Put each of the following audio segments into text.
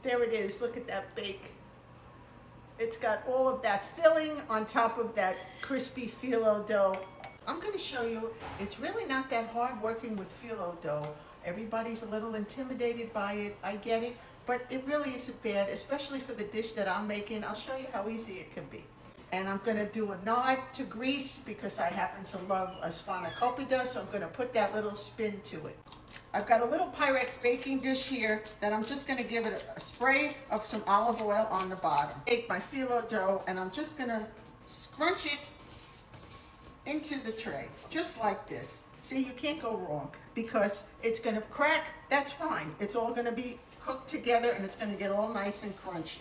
There it is. Look at that bake. It's got all of that filling on top of that crispy filo dough. I'm going to show you, it's really not that hard working with filo dough. Everybody's a little intimidated by it. I get it. But it really isn't bad, especially for the dish that I'm making. I'll show you how easy it can be. And I'm going to do a nod to grease because I happen to love a spanakopita, so I'm going to put that little spin to it. I've got a little Pyrex baking dish here that I'm just going to give it a spray of some olive oil on the bottom. Take my filo dough and I'm just going to scrunch it into the tray, just like this. See, you can't go wrong because it's going to crack. That's fine. It's all going to be cooked together and it's going to get all nice and crunchy.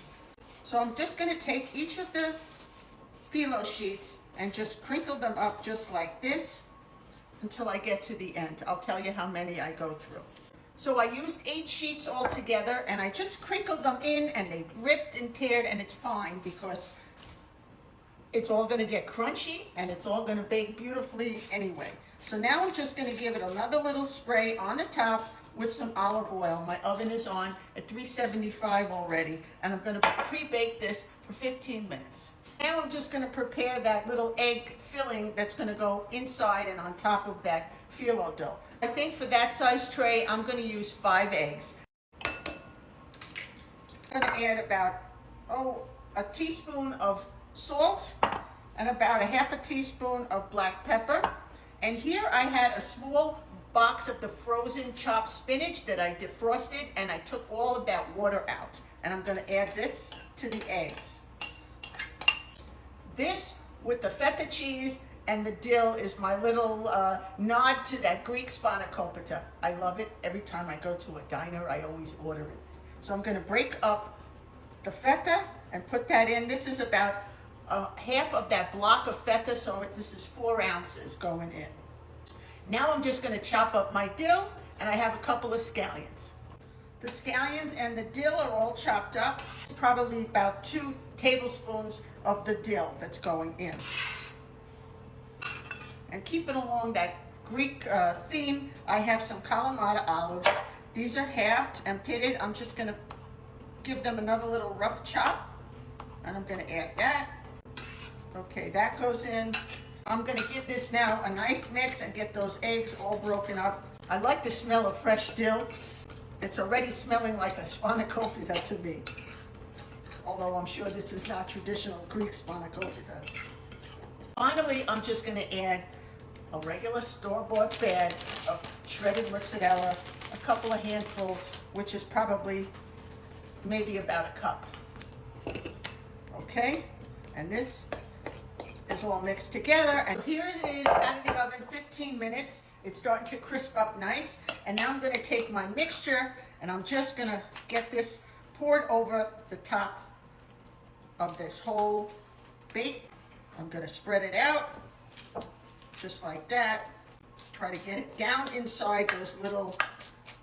So I'm just going to take each of the filo sheets and just crinkle them up just like this until I get to the end. I'll tell you how many I go through. So I used 8 sheets all together and I just crinkled them in and they ripped and teared, and it's fine because it's all going to get crunchy and it's all going to bake beautifully anyway. So now I'm just going to give it another little spray on the top with some olive oil. My oven is on at 375 already, and I'm going to pre-bake this for 15 minutes. Now I'm just going to prepare that little egg filling that's going to go inside and on top of that filo dough. I think for that size tray, I'm going to use 5 eggs. I'm going to add about, a teaspoon of salt and about a half a teaspoon of black pepper. And here I had a small box of the frozen chopped spinach that I defrosted, and I took all of that water out. And I'm going to add this to the eggs. This, with the feta cheese and the dill, is my little nod to that Greek spanakopita. I love it. Every time I go to a diner, I always order it. So I'm going to break up the feta and put that in. This is about half of that block of feta, so this is 4 ounces going in. Now I'm just going to chop up my dill, and I have a couple of scallions. The scallions and the dill are all chopped up, probably about 2 tablespoons of the dill that's going in. And keeping along that Greek theme, I have some Kalamata olives. These are halved and pitted. I'm just going to give them another little rough chop, and I'm going to add that. Okay, that goes in. I'm going to give this now a nice mix and get those eggs all broken up. I like the smell of fresh dill. It's already smelling like a spanakopita to me, although I'm sure this is not traditional Greek spanakopita. Finally, I'm just going to add a regular store-bought bag of shredded mozzarella, a couple of handfuls, which is probably maybe about a cup. Okay, and this is all mixed together, and here it is out of the oven 15 minutes. It's starting to crisp up nice, and now I'm going to take my mixture and I'm just going to get this poured over the top of this whole bake. I'm going to spread it out just like that. Try to get it down inside those little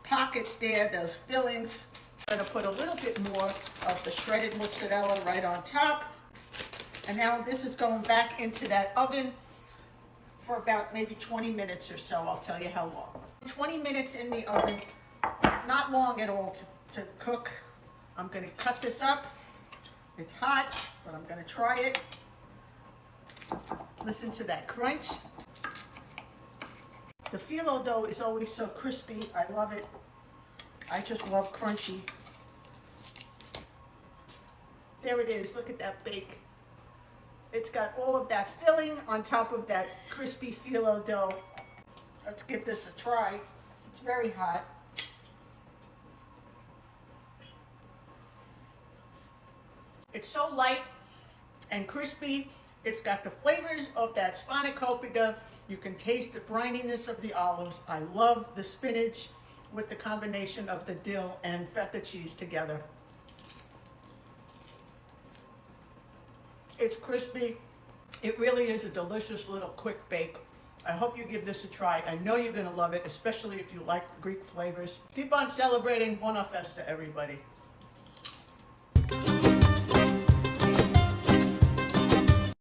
pockets there, those fillings. I'm going to put a little bit more of the shredded mozzarella right on top. And now this is going back into that oven for about maybe 20 minutes or so. I'll tell you how long. 20 minutes in the oven, not long at all to cook. I'm going to cut this up. It's hot, but I'm going to try it. Listen to that crunch. The filo dough is always so crispy. I love it. I just love crunchy. There it is. Look at that bake. It's got all of that filling on top of that crispy filo dough. Let's give this a try. It's very hot. It's so light and crispy. It's got the flavors of that spanakopita. You can taste the brininess of the olives. I love the spinach with the combination of the dill and feta cheese together. It's crispy. It really is a delicious little quick bake. I hope you give this a try. I know you're going to love it, especially if you like Greek flavors. Keep on celebrating. Buona festa, everybody.